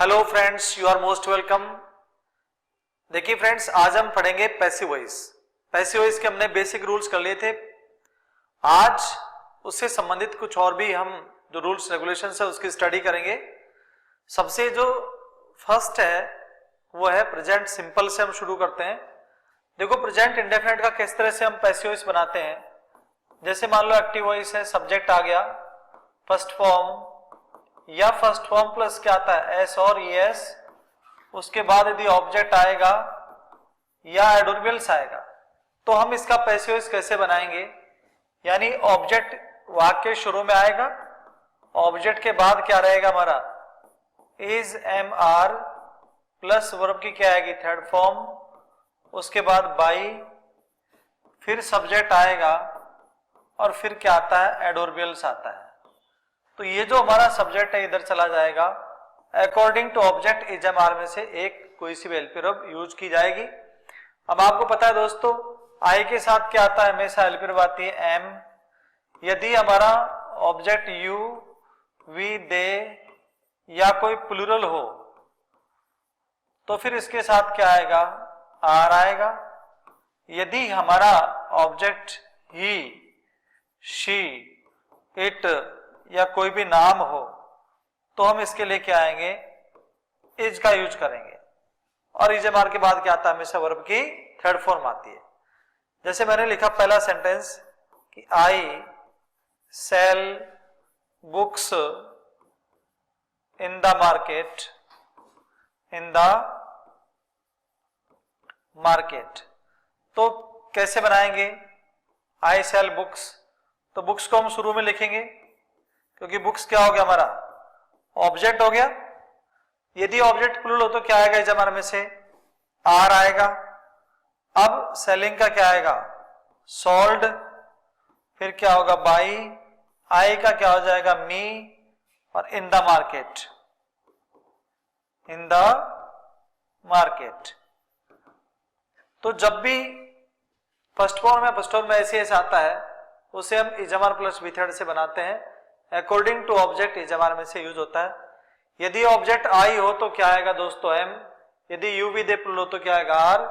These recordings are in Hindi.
Hello friends, you are most welcome. देखिए फ्रेंड्स, आज हम पढ़ेंगे पैसिव वॉइस। पैसिव वॉइस के हमने बेसिक रूल्स कर लिए थे। आज उससे संबंधित कुछ और भी हम जो रूल्स रेगुलेशंस है उसकी स्टडी करेंगे। सबसे जो फर्स्ट है वो है प्रेजेंट सिंपल से हम शुरू करते हैं। देखो प्रेजेंट इंडेफिनिट का किस तरह से हम पैसिव वॉइस बनाते हैं। जैसे मान लो एक्टिव वॉइस है, सब्जेक्ट आ गया, फर्स्ट फॉर्म या फर्स्ट फॉर्म प्लस क्या आता है एस और ईएस, उसके बाद यदि ऑब्जेक्ट आएगा या एडवर्बियल्स आएगा तो हम इसका पैसिव वॉइस कैसे बनाएंगे। यानी ऑब्जेक्ट वाक्य शुरू में आएगा, ऑब्जेक्ट के बाद क्या रहेगा हमारा is am are plus verb की क्या आएगी थर्ड फॉर्म, उसके बाद बाई, फिर सब्जेक्ट आएगा और फिर क्या आता है एडवर्बियल्स आता है। तो ये जो हमारा सब्जेक्ट है इधर चला जाएगा। According to object is am are में से एक कोई सी भी एलपी वर्ब यूज की जाएगी। अब आपको पता है दोस्तों आई के साथ क्या आता है, हमेशा एलपी वर्ब आती है एम। यदि हमारा ऑब्जेक्ट यू, वी, दे या कोई प्लूरल हो तो फिर इसके साथ क्या आएगा आर आएगा। यदि हमारा ऑब्जेक्ट ही, शी, इट या कोई भी नाम हो तो हम इसके लिए क्या आएंगे इज का यूज करेंगे। और इज एम आर के बाद क्या आता है हमेशा वर्ब की थर्ड फॉर्म आती है। जैसे मैंने लिखा पहला सेंटेंस कि I sell books in the market, in the market. तो कैसे बनाएंगे आई सेल बुक्स, तो बुक्स को हम शुरू में लिखेंगे क्योंकि बुक्स क्या हो गया हमारा ऑब्जेक्ट हो गया। यदि ऑब्जेक्ट प्लूरल हो तो क्या आएगा इस हमारे में से आर आएगा। अब सेलिंग का क्या आएगा सोल्ड, फिर क्या होगा बाई, आई का क्या हो जाएगा मी, और इन the market, in the market. तो जब भी फर्स्ट फॉर्म या फर्स्ट फॉर्म में ऐसे आता है उसे हम इजमार प्लस विथर्ड से बनाते हैं। अकॉर्डिंग टू ऑब्जेक्ट इजमार में से यूज होता है। यदि ऑब्जेक्ट आई हो तो क्या आएगा दोस्तों एम, यदि यू वी दे प्लूरल हो तो क्या आएगा आर,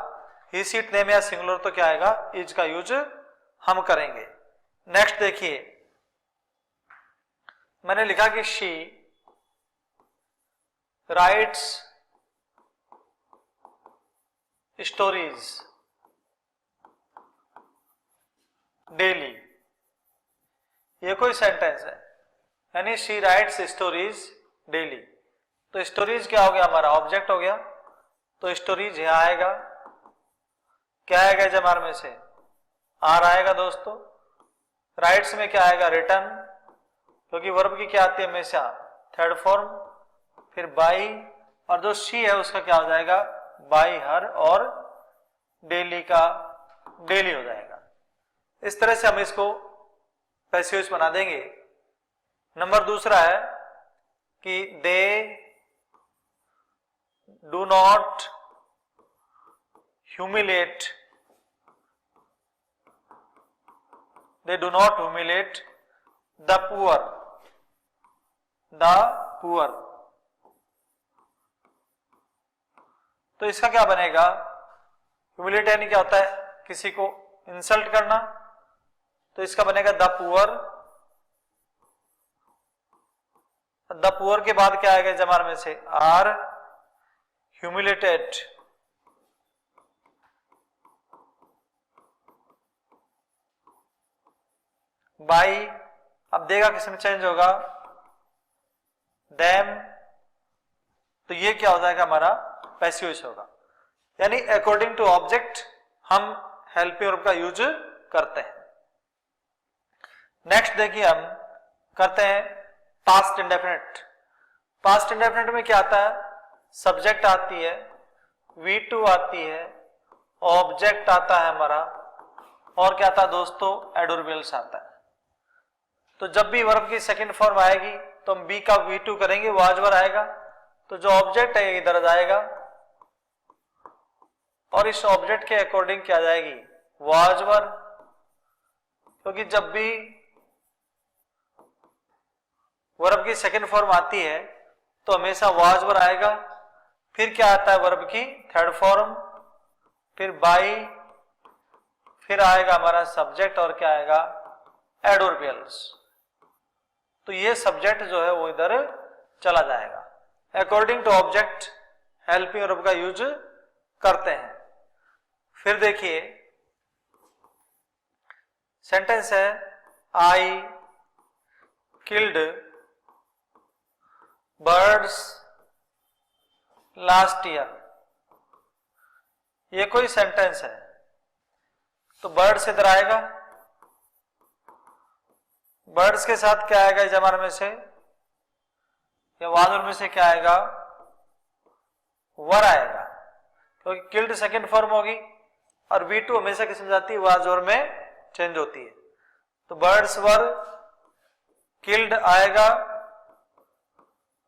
ही सीट नेम या सिंगुलर तो क्या आएगा इज का यूज हम करेंगे। नेक्स्ट देखिए मैंने लिखा कि शी राइट्स स्टोरीज डेली। ये कोई सेंटेंस है, यानी शी राइट्स स्टोरीज डेली। तो स्टोरीज क्या हो गया हमारा ऑब्जेक्ट हो गया, तो स्टोरीज यहां आएगा, क्या आएगा जमार में से आर आएगा दोस्तों। राइट्स में क्या आएगा रिटर्न, क्योंकि वर्ब की क्या आती है हमेशा थर्ड फॉर्म, फिर बाई, और जो शी है उसका क्या हो जाएगा बाई हर, और डेली का डेली हो जाएगा। इस तरह से हम इसको पैसिव वॉइस बना देंगे। नंबर दूसरा है कि they do not humiliate, they do not humiliate the poor, the poor. तो इसका क्या बनेगा ह्यूमिलेट यानी क्या होता है किसी को इंसल्ट करना, तो इसका बनेगा द पुअर। द पुअर के बाद क्या आएगा जमार में से आर ह्यूमिलेटेड, बाई। अब देगा किसमें चेंज होगा देम, तो ये क्या हो जाएगा हमारा पैसिव वॉइस होगा। यानी अकॉर्डिंग टू ऑब्जेक्ट हम हेल्पिंग वर्ब का यूज करते हैं। नेक्स्ट देखिए हम करते हैं पास्ट इंडेफिनिट। पास्ट इंडेफिनिट में क्या आता है सब्जेक्ट आती है, V2 आती है, ऑब्जेक्ट आता है हमारा, और क्या आता है दोस्तों एडवर्बियल्स आता है। तो जब भी वर्ब की सेकंड फॉर्म आएगी तो हम बी का V2 करेंगे, वो आजवर आएगा, तो जो ऑब्जेक्ट है इधर जाएगा और इस ऑब्जेक्ट के अकॉर्डिंग क्या जाएगी वाजवर, क्योंकि जब भी वर्ब की सेकंड फॉर्म आती है तो हमेशा वाज वर आएगा। फिर क्या आता है वर्ब की थर्ड फॉर्म, फिर बाई, फिर आएगा हमारा सब्जेक्ट और क्या आएगा एडवर्बियल्स। तो ये सब्जेक्ट जो है वो इधर चला जाएगा। According to object helping verb का यूज करते हैं। फिर देखिए सेंटेंस है I killed birds last year. ये कोई सेंटेंस है तो बर्ड्स इधर आएगा, बर्ड्स के साथ क्या आएगा जमार में से या वाजुर में से क्या आएगा वर आएगा, क्योंकि किल्ड सेकंड फॉर्म होगी और V2 हमेशा किस में जाती है वाजुर में चेंज होती है। तो बर्ड्स वर किल्ड आएगा,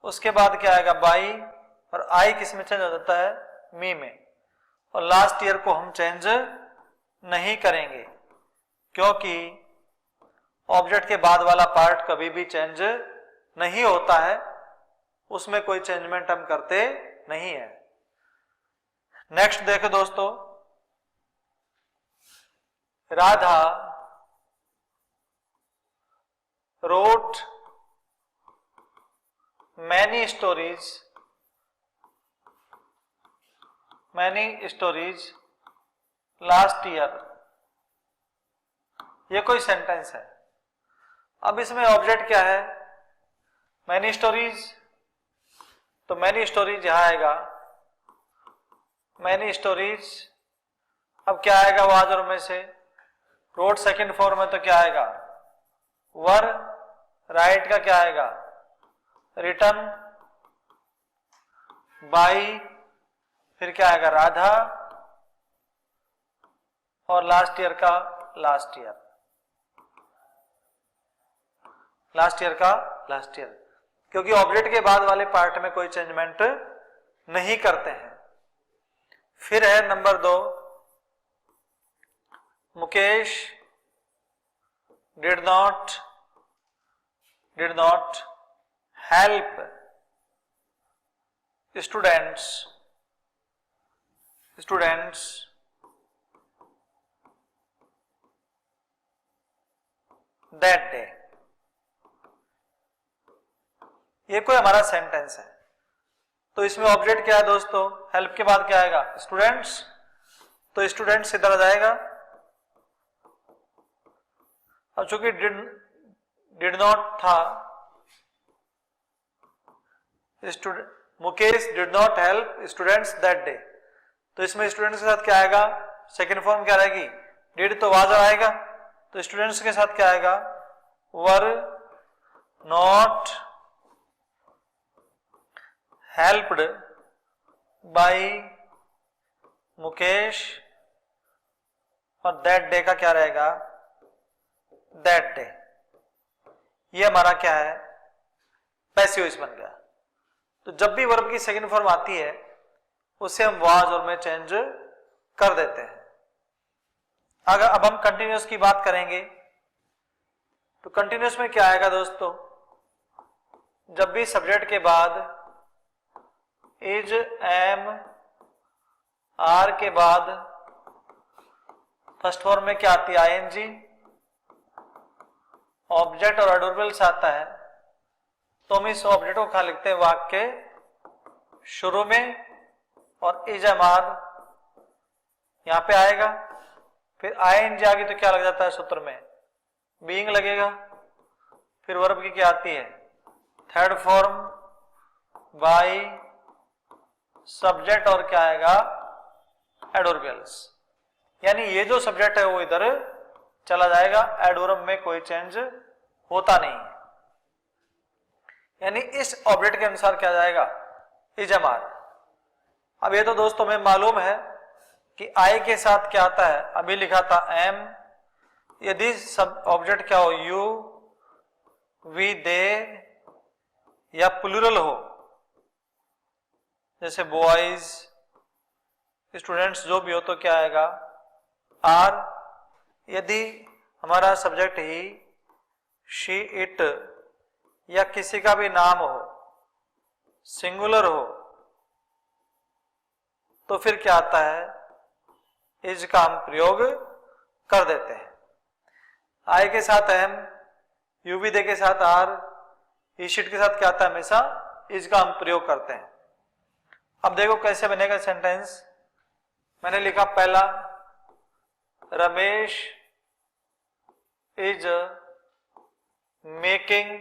उसके बाद क्या आएगा बाई, और आई किस में चेंज हो जाता है मी में। और लास्ट ईयर को हम चेंज नहीं करेंगे क्योंकि ऑब्जेक्ट के बाद वाला पार्ट कभी भी चेंज नहीं होता है, उसमें कोई चेंजमेंट हम करते नहीं है। नेक्स्ट देखो दोस्तों, Radha road many stories last year. ये कोई सेंटेंस है। अब इसमें ऑब्जेक्ट क्या है मैनी स्टोरीज, तो मैनी स्टोरीज यहां आएगा मैनी स्टोरीज। अब क्या आएगा वाजर में से रोट सेकंड फॉर्म में, तो क्या आएगा वर, राइट का क्या आएगा रिटर्न, बाई, फिर क्या आएगा राधा, और लास्ट ईयर का लास्ट ईयर लास्ट ईयर, क्योंकि ऑब्जेक्ट के बाद वाले पार्ट में कोई चेंजमेंट नहीं करते हैं। फिर है number 2, Mukesh did not help students that day. ये कोई हमारा सेंटेंस है। तो इसमें ऑब्जेक्ट क्या है दोस्तों, हेल्प के बाद क्या आएगा स्टूडेंट्स, तो स्टूडेंट्स इधर आ जाएगा। अब चूंकि डिड नॉट था, Mukesh did not help students that day, तो इसमें स्टूडेंट्स के साथ क्या आएगा सेकेंड फॉर्म क्या रहेगी डिड, तो वाज आएगा, तो स्टूडेंट्स के साथ क्या आएगा were not helped bye Mukesh, और दैट डे का क्या रहेगा दैट डे। ये हमारा क्या है पैसिव वॉइस बन गया। तो जब भी वर्ब की सेकंड फॉर्म आती है उसे हम वाज और में चेंज कर देते हैं। अगर अब हम कंटिन्यूअस की बात करेंगे तो कंटिन्यूअस में क्या आएगा दोस्तों, जब भी सब्जेक्ट के बाद इज, एम, आर के बाद फर्स्ट फॉर्म में क्या आती है आईएनजी, ऑब्जेक्ट और एडवर्बियल्स आता है, तो हम इस ऑब्जेक्ट को क्या लिखते हैं वाक्य के शुरू में, और इज, एम, आर यहां पे आएगा। फिर आईएनजी आ गई तो क्या लग जाता है सूत्र में बीइंग लगेगा। फिर वर्ब की क्या आती है थर्ड फॉर्म बाय, सब्जेक्ट और क्या आएगा एडवर्बियल्स। यानी ये जो सब्जेक्ट है वो इधर चला जाएगा, एडवर्ब में कोई चेंज होता नहीं है। यानी इस ऑब्जेक्ट के अनुसार क्या जाएगा इज, एम, आर। अब ये तो दोस्तों हमें मालूम है कि आई के साथ क्या आता है, अभी लिखा था एम, यदि सब ऑब्जेक्ट क्या हो यू, वी, दे या प्लूरल हो जैसे बॉयज, स्टूडेंट्स जो भी हो तो क्या आएगा आर। यदि हमारा सब्जेक्ट ही शी, इट या किसी का भी नाम हो सिंगुलर हो तो फिर क्या आता है, इज का हम प्रयोग कर देते हैं। आई के साथ एम, यूविदे के साथ आर, ईशिट के साथ क्या आता है, हमेशा इज का हम प्रयोग करते हैं। अब देखो कैसे बनेगा सेंटेंस। मैंने लिखा पहला, Ramesh is making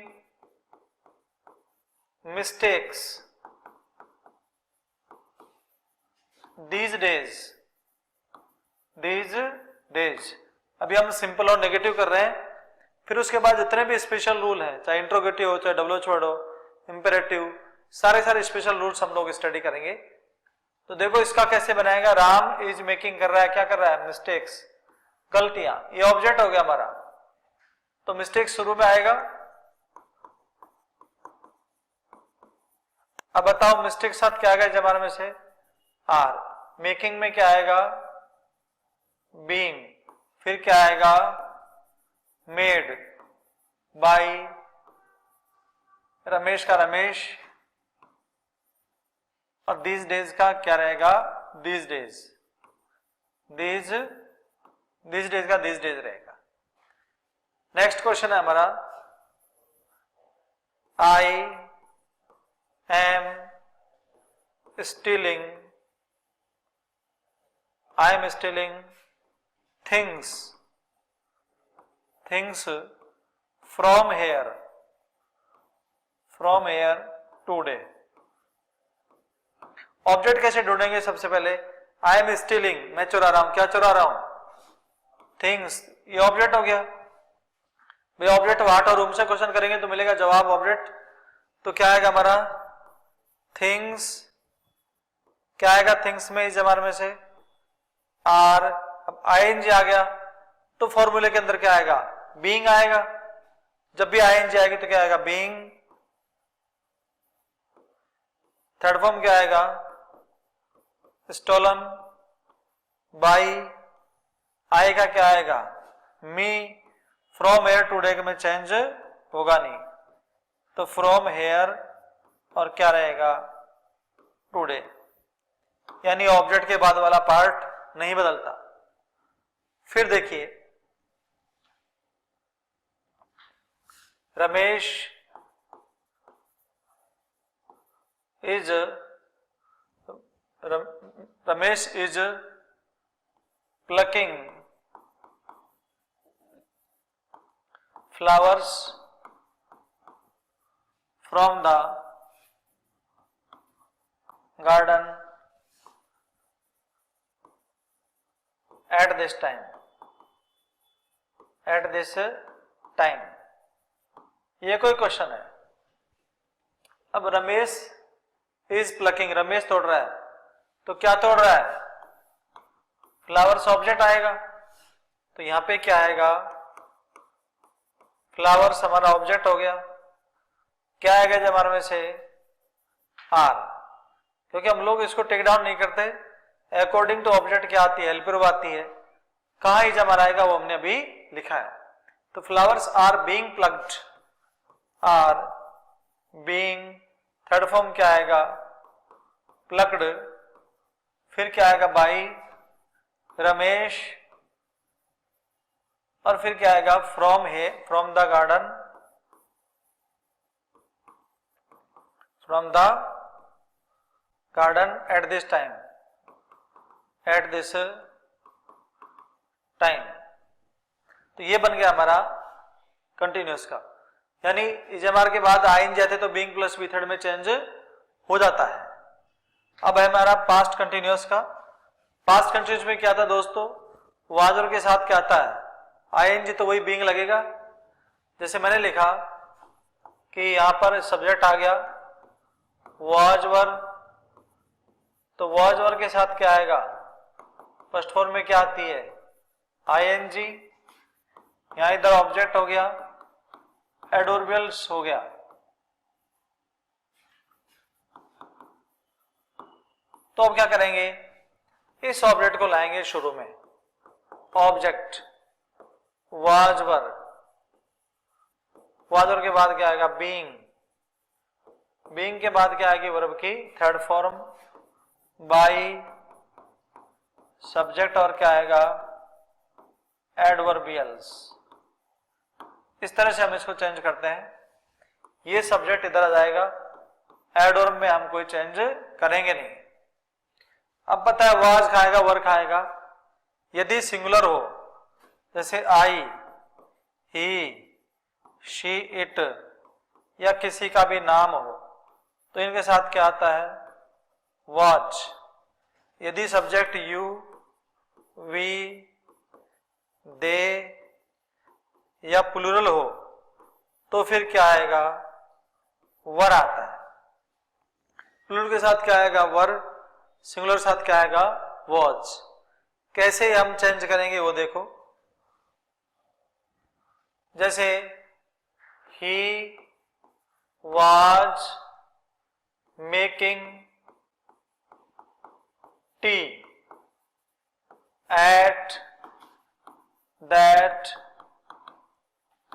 mistakes these days, these days। अभी हम सिंपल और नेगेटिव कर रहे हैं, फिर उसके बाद जितने भी स्पेशल रूल हैं, चाहे इंट्रोगेटिव हो चाहे डबल वर्ड हो, इंपेरेटिव, सारे स्पेशल रूल्स हम लोग स्टडी करेंगे। तो देखो इसका कैसे बनाएगा, राम इज मेकिंग कर रहा है, क्या कर रहा है, मिस्टेक्स, गलतियां। ये ऑब्जेक्ट हो गया हमारा, तो मिस्टेक शुरू में आएगा। अब बताओ मिस्टेक साथ क्या आएगा जमाने में से, आर। मेकिंग में क्या आएगा, बीइंग, फिर क्या आएगा, मेड, बाई, रमेश का रमेश, और दीज डेज का क्या रहेगा, दीज डेज, दीज डेज का दीज डेज रहेगा। नेक्स्ट क्वेश्चन है हमारा, I am stealing, I am stealing things from here today। Object कैसे ढूंढेंगे, सबसे पहले I am stealing, मैं चुरा रहा हूं, क्या चुरा रहा हूं, थिंग्स, ये ऑब्जेक्ट हो गया। भाई ऑब्जेक्ट वाट और रूम से क्वेश्चन करेंगे तो मिलेगा जवाब ऑब्जेक्ट, तो क्या आएगा हमारा, थिंग्स, क्या आएगा थिंग्स में, इस जमाने में से आर। अब आईएनजी आ गया तो फॉर्मूले के अंदर क्या आएगा, बीइंग आएगा। जब भी आईएनजी आएगी तो क्या आएगा, बीइंग। थर्ड फॉर्म क्या आएगा, स्टोलन, बाई, आएगा क्या आएगा, मी। फ्रॉम हेयर टुडे में चेंज होगा नहीं, तो फ्रॉम हेयर और क्या रहेगा, टुडे, यानी ऑब्जेक्ट के बाद वाला पार्ट नहीं बदलता। फिर देखिए, Ramesh is plucking flowers from the garden at this time, ये कोई क्वेश्चन है। अब रमेश इज प्लकिंग, रमेश तोड़ रहा है, तो क्या तोड़ रहा है, फ्लावर्स ऑब्जेक्ट आएगा, तो यहां पे क्या आएगा, फ्लावर्स हमारा ऑब्जेक्ट हो गया। क्या आएगा जमाने में से, आर, क्योंकि हम लोग इसको टेक डाउन नहीं करते, अकॉर्डिंग टू ऑब्जेक्ट क्या आती है, हेल्पर आती है। कहां ही जमा आएगा वो हमने अभी लिखा है। तो flowers are being plugged, are being, third form क्या आएगा, प्लग्ड, फिर क्या आएगा, बाई, रमेश, और फिर क्या आएगा, from the garden, at this time, तो ये बन गया हमारा कंटिन्यूअस का, यानी इजमार के बाद आइन जाते तो बीइंग प्लस बी थर्ड में चेंज हो जाता है। अब है हमारा पास्ट कंटिन्यूअस का। पास्ट कंटिन्यूअस में क्या था दोस्तों, वाजर के साथ क्या आता है, आईएनजी, तो वही बीइंग लगेगा। जैसे मैंने लिखा कि यहां पर सब्जेक्ट आ गया वाज वर, तो वाज वर के साथ क्या आएगा, फर्स्ट फॉर्म में क्या आती है, आईएनजी, यहां इधर ऑब्जेक्ट हो गया, एडवर्बियल्स हो गया। तो अब क्या करेंगे, इस ऑब्जेक्ट को लाएंगे शुरू में, ऑब्जेक्ट वाज वर, वाज वर के बाद क्या आएगा, बीइंग, बीइंग के बाद क्या आएगी वर्ब की थर्ड फॉर्म, बाई सब्जेक्ट, और क्या आएगा एडवर्बियल्स। इस तरह से हम इसको चेंज करते हैं। ये सब्जेक्ट इधर आ जाएगा, एडवर्ब में हम कोई चेंज करेंगे नहीं। अब पता है वाज खाएगा वर खाएगा। यदि सिंगुलर हो जैसे आई, ही, शी, इट या किसी का भी नाम हो तो इनके साथ क्या आता है वाज। यदि सब्जेक्ट यू, वी, दे या प्लूरल हो तो फिर क्या आएगा वर आता है। प्लूरल के साथ क्या आएगा वर, सिंगुलर के साथ क्या आएगा वाज। कैसे हम चेंज करेंगे वो देखो। जैसे he was making tea eight that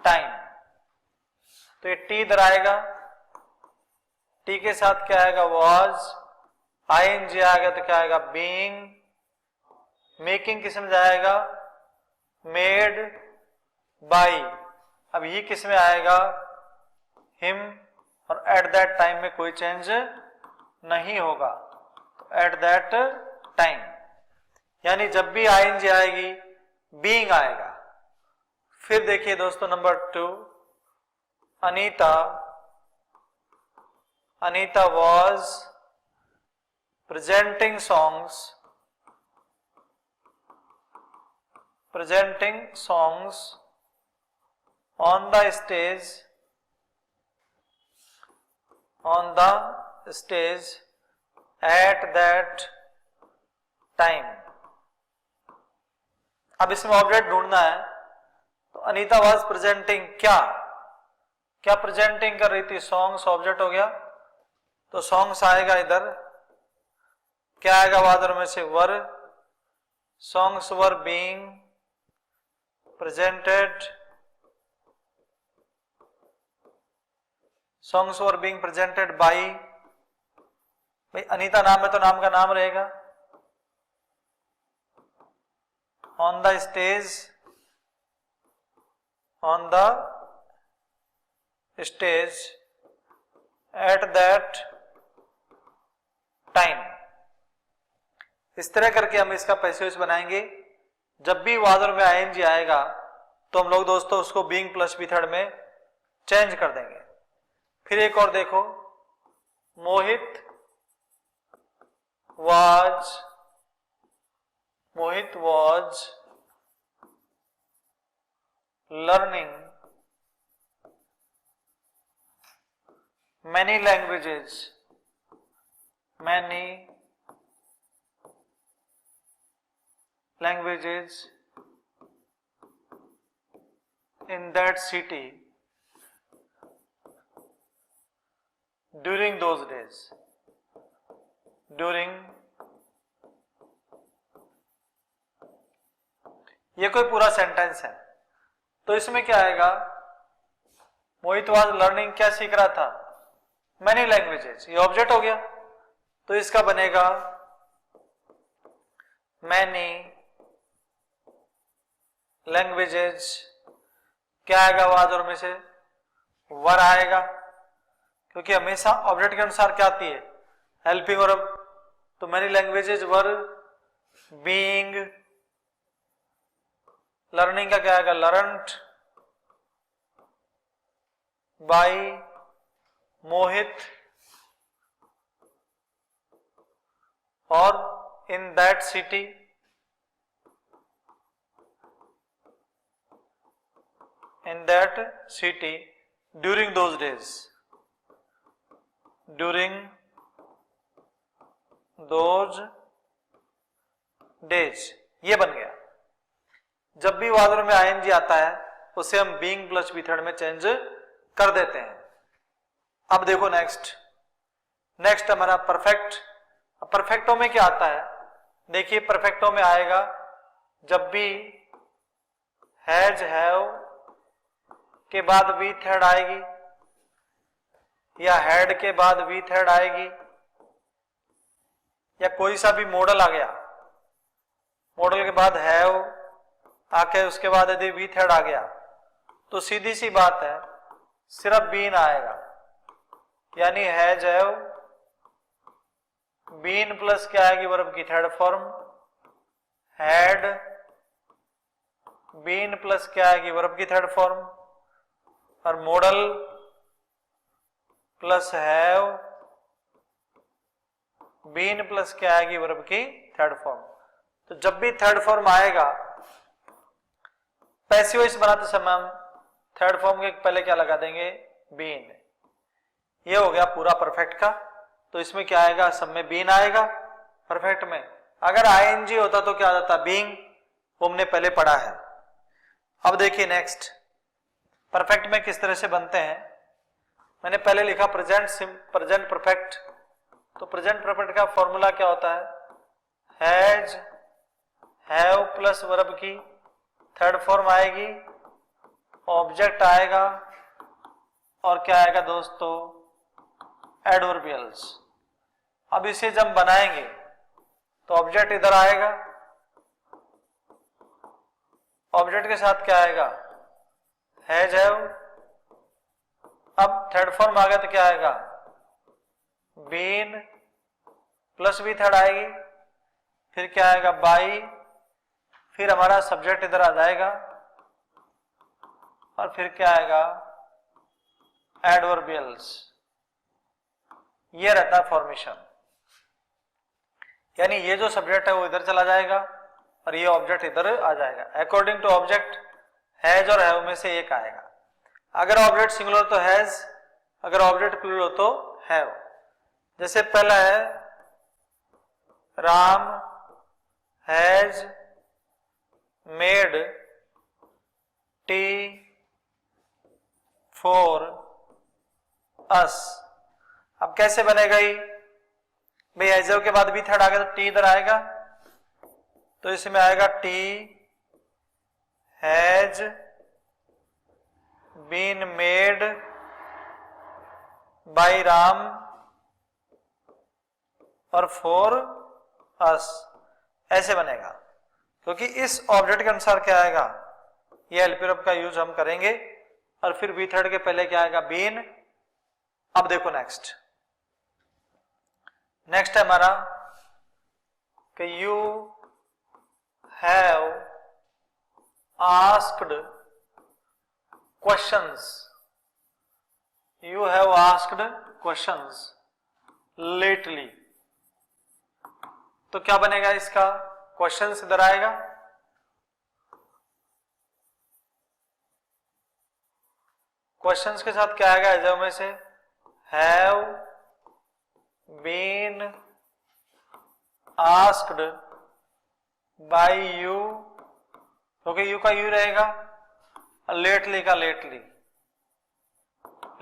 time, तो ये टी इधर आएगा, टी के साथ क्या आएगा वाज, आईएनजी आएगा तो क्या आएगा बीइंग, मेकिंग किस में जाएगा मेड बाई, अब ये किस में आएगा हिम, और एट दैट टाइम में कोई चेंज नहीं होगा, तो एट दैट टाइम। यानी जब भी आईएनजी आएगी बीइंग आएगा। फिर देखिए दोस्तों number 2, Anita, Anita was presenting songs on the stage at that time। अब इसमें ऑब्जेक्ट ढूंढना है, तो अनीता वाज प्रेजेंटिंग क्या क्या प्रेजेंटिंग कर रही थी, सॉन्ग्स ऑब्जेक्ट हो गया, तो सॉन्ग्स आएगा इधर, क्या आएगा वादर में से were, songs were being presented, songs were being presented by, भाई अनीता नाम है तो नाम का नाम रहेगा, on the stage at that time. इस तरह करके हम इसका पैसिव बनाएंगे। जब भी वादर में आईएनजी आएगा तो हम लोग दोस्तों उसको बीइंग प्लस बी थर्ड में चेंज कर देंगे। फिर एक और देखो, मोहित was learning many languages in that city during those days। ये कोई पूरा सेंटेंस है, तो इसमें क्या आएगा, मोहित वाज लर्निंग क्या सीख रहा था, मैनी लैंग्वेजेस, ये ऑब्जेक्ट हो गया, तो इसका बनेगा मैनी लैंग्वेजेस, क्या आएगा वादर में से वर आएगा, क्योंकि हमेशा ऑब्जेक्ट के अनुसार क्या आती है हेल्पिंग वर्ब, तो many languages were being, learning का क्या आएगा लर्नड बाई मोहित, और in that city during those days, ये बन गया। जब भी वादर में आईएनजी आता है उसे हम बीइंग प्लस बी थर्ड में चेंज कर देते हैं। अब देखो नेक्स्ट हमारा परफेक्ट। परफेक्टो में क्या आता है, देखिए परफेक्टो में आएगा जब भी हैज हैव के बाद वी थर्ड आएगी, या हैड के बाद विथ हैड आएगी, या कोई सा भी मॉडल आ गया, मॉडल के बाद हैव आके उसके बाद यदि विथ हैड आ गया तो सीधी सी बात है सिर्फ बीन आएगा, यानी हैज हैव बीन प्लस क्या आएगी वर्ब की third form, had been plus क्या आएगी वर्ब की थर्ड फॉर्म, और modal plus have been plus क्या आएगी वर्ब की थर्ड फॉर्म। तो जब भी थर्ड फॉर्म आएगा पैसिव वॉइस बनाते समय हम थर्ड फॉर्म के पहले क्या लगा देंगे, बीन। ये हो गया पूरा परफेक्ट का। तो इसमें क्या आएगा, सब में बीन आएगा परफेक्ट में। अगर आईएनजी होता तो क्या आ जाता, बीइंग, वो हमने पहले पढ़ा है। अब देखिए नेक्स्ट परफेक्ट में किस तरह से बनते हैं। मैंने पहले लिखा प्रेजेंट परफेक्ट। तो प्रेजेंट परफेक्ट का फॉर्मूला क्या होता है, हैज हैव प्लस वर्ब की थर्ड फॉर्म आएगी, ऑब्जेक्ट आएगा और क्या आएगा दोस्तों, एडवर्बियल्स। अब इसे जब बनाएंगे तो ऑब्जेक्ट इधर आएगा, ऑब्जेक्ट के साथ क्या आएगा, हैज हैव। अब थर्ड फॉर्म आ गया तो क्या आएगा, बीन प्लस भी थर्ड आएगी, फिर क्या आएगा, बाई, फिर हमारा सब्जेक्ट इधर आ जाएगा और फिर क्या आएगा, एडवर्बियल्स। ये रहता है फॉर्मेशन, यानी ये जो सब्जेक्ट है वो इधर चला जाएगा और ये ऑब्जेक्ट इधर आ जाएगा। अकॉर्डिंग टू ऑब्जेक्ट हैज और हैव में से एक आएगा। अगर ऑब्जेक्ट सिंगुलर तो हैज, अगर ऑब्जेक्ट प्लूरल हो तो हैव। जैसे पहला है Ram has made tea for us. अब कैसे बनेगा ये भाई, हैज के बाद भी थर्ड आ गया तो टी इधर आएगा, तो इसमें आएगा it has been made by Ram और फॉर अस। ऐसे बनेगा क्योंकि इस ऑब्जेक्ट के अनुसार क्या आएगा, ये एलपी वर्ब का यूज हम करेंगे और फिर बी थर्ड के पहले क्या आएगा, बीन। अब देखो नेक्स्ट है हमारा कि you have asked questions, you have asked questions lately. तो क्या बनेगा इसका, क्वेश्चंस इधर आएगा, क्वेश्चंस के साथ क्या आएगा, एज में से have been asked by you, क्योंकि यू का यू रहेगा, लेटली का लेटली,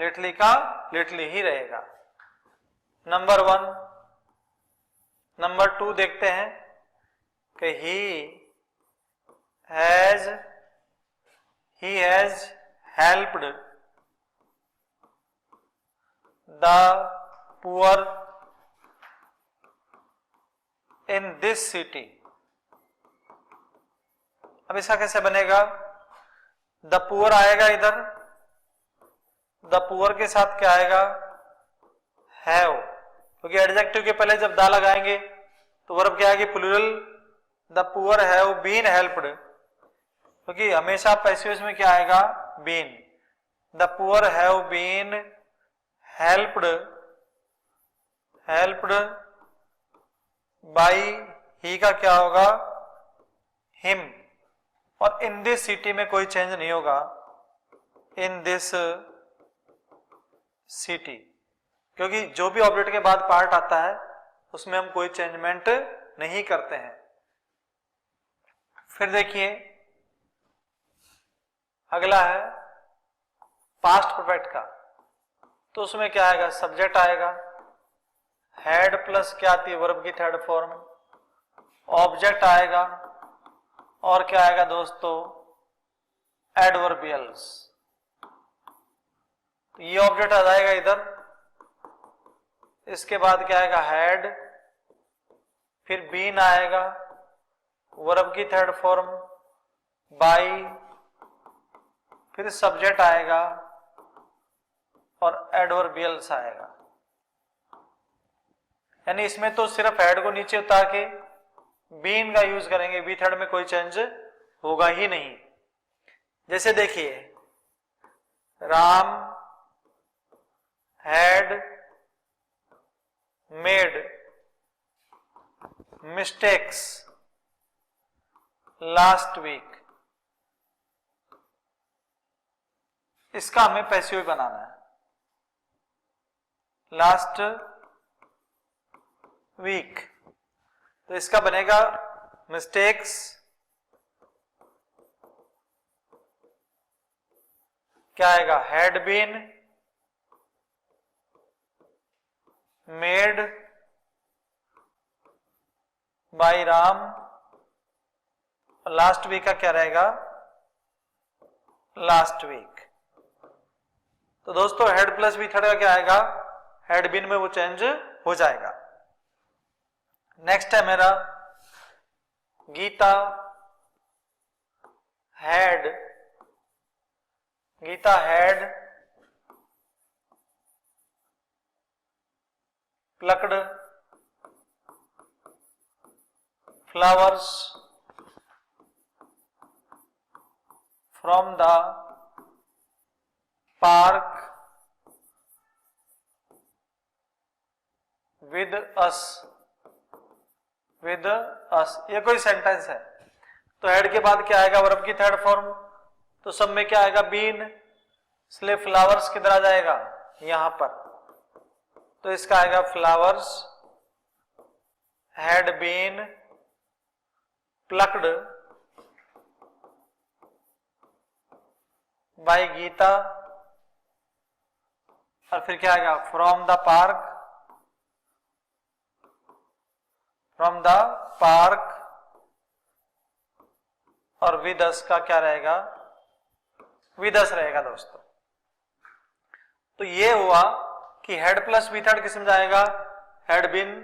लेटली का लेटली ही रहेगा। नंबर 1। नंबर 2 देखते हैं कि he has helped the poor in this city. अब इसका कैसे बनेगा, द पुअर आएगा इधर, द पुअर के साथ क्या आएगा, हैव, क्योंकि एडजेक्टिव के पहले जब द लगाएंगे तो वर्ब क्या आएगी, plural. The poor have been helped, क्योंकि हमेशा पैसिव में क्या आएगा, been. The poor have been helped by, he का क्या होगा, हिम। और इन दिस सिटी में कोई चेंज नहीं होगा, इन दिस सिटी, क्योंकि जो भी ऑब्जेक्ट के बाद पार्ट आता है उसमें हम कोई चेंजमेंट नहीं करते हैं। फिर देखिए अगला है पास्ट परफेक्ट का। तो उसमें क्या आएगा, सब्जेक्ट आएगा, हैड प्लस क्या आती है, वर्ब की थर्ड फॉर्म, ऑब्जेक्ट आएगा और क्या आएगा दोस्तों, एडवर्बियल्स। ये ऑब्जेक्ट आ जाएगा इधर इसके बाद क्या आएगा, हैड, फिर बीन आएगा, वर्ब की थर्ड फॉर्म बाई, फिर सब्जेक्ट आएगा और एडवर्बियल्स आएगा। यानी इसमें तो सिर्फ हेड को नीचे उतार के बीन का यूज करेंगे, बी थर्ड में कोई चेंज होगा ही नहीं। जैसे देखिए, Ram had made mistakes last week, इसका हमें पैसिव बनाना है। लास्ट वीक, तो इसका बनेगा मिस्टेक्स क्या आएगा, had been made by Ram, last week का क्या रहेगा, लास्ट वीक। तो दोस्तों हेड प्लस बी थर्ड का क्या आएगा, हेड बीन में वो चेंज हो जाएगा। नेक्स्ट है मेरा Gita had, Gita had plucked flowers from the park with us, with us, ये कोई सेंटेंस है। तो हेड के बाद क्या आएगा, वर्ब की थर्ड फॉर्म, तो सब में क्या आएगा, बीन, इसलिए फ्लावर्स किधर आ जाएगा, यहां पर, तो इसका आएगा flowers had been plucked by Gita, और फिर क्या आएगा, from the park, from the park, और विद अस का क्या रहेगा, विद अस रहेगा दोस्तों। तो ये हुआ कि हेड प्लस बी थर्ड किस में जाएगा, had been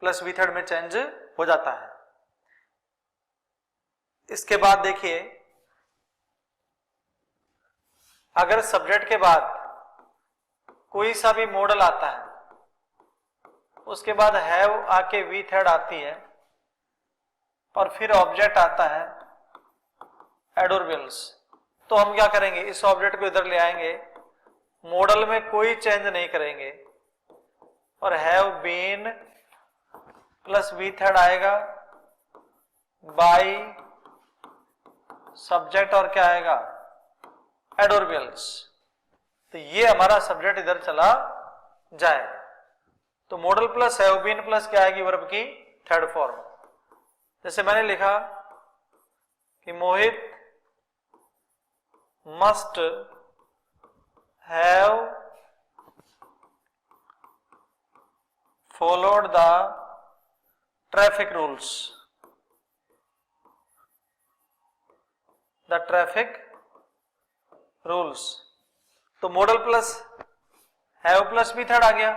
plus B third में चेंज हो जाता है। इसके बाद देखिए, अगर सब्जेक्ट के बाद कोई सा भी मॉडल आता है, उसके बाद हैव आके वी थर्ड आती है, और फिर ऑब्जेक्ट आता है एडवर्बियल्स, तो हम क्या करेंगे, इस ऑब्जेक्ट को इधर ले आएंगे, मॉडल में कोई चेंज नहीं करेंगे, और have been plus V third आएगा बाई सब्जेक्ट, और क्या आएगा, एडवर्बियल्स। तो ये हमारा सब्जेक्ट इधर चला जाएगा। तो modal plus have been plus क्या आएगी, वर्ब की थर्ड फॉर्म। जैसे मैंने लिखा कि Mohit must have followed the traffic rules, the traffic rules. तो modal plus have plus B third आ गया,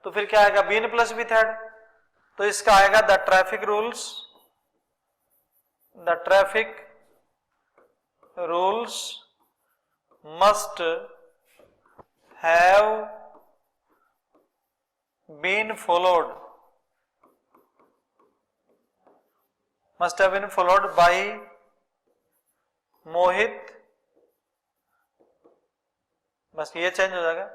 तो फिर क्या आएगा, बीन प्लस बी थर्ड, तो इसका आएगा the traffic rules, the traffic rules must have been followed, must have been followed by Mohit, बस ये चेंज हो जाएगा।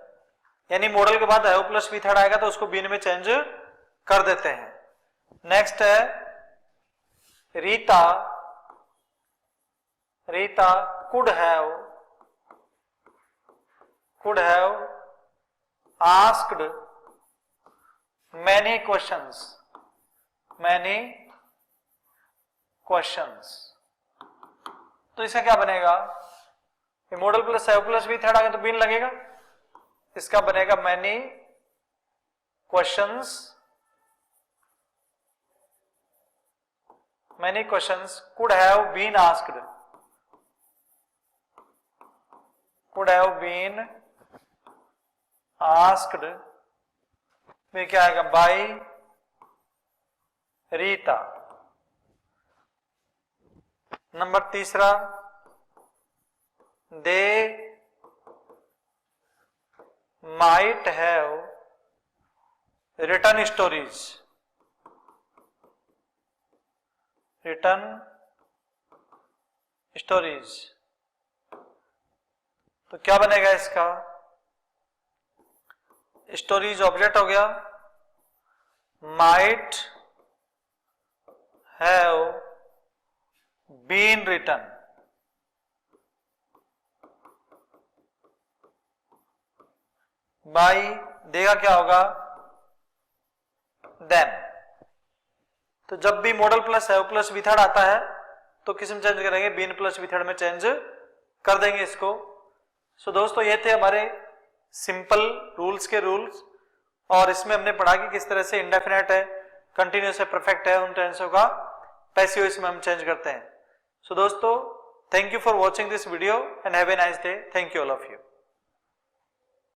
यानी मॉडल के बाद हैव प्लस बी थर्ड आएगा तो उसको बीन में चेंज कर देते हैं। नेक्स्ट है Rita, Rita could have asked many questions, many questions. तो इसका क्या बनेगा, model plus have plus B third आ गया तो बीन लगेगा, इसका बनेगा many questions, many questions could have been asked, could have been asked में क्या आएगा, बाई रीता। नंबर तीसरा, they might have return stories, return stories. तो क्या बनेगा इसका, स्टोरीज ऑब्जेक्ट हो गया, might have been return, by देगा क्या होगा, देन। तो जब भी model plus have plus withered आता है तो किस में चेंज करेंगे, बीन प्लस विथर्ड में चेंज कर देंगे इसको। सो दोस्तों ये थे हमारे सिंपल रूल्स के रूल्स, और इसमें हमने पढ़ा कि किस तरह से इंडेफिनेट है, कंटिन्यूस है, परफेक्ट है, उन टेंसों का पैसिव वॉइस में हम चेंज करते हैं। सो दोस्तों thank you for watching this video and have a nice day. Thank you all of you.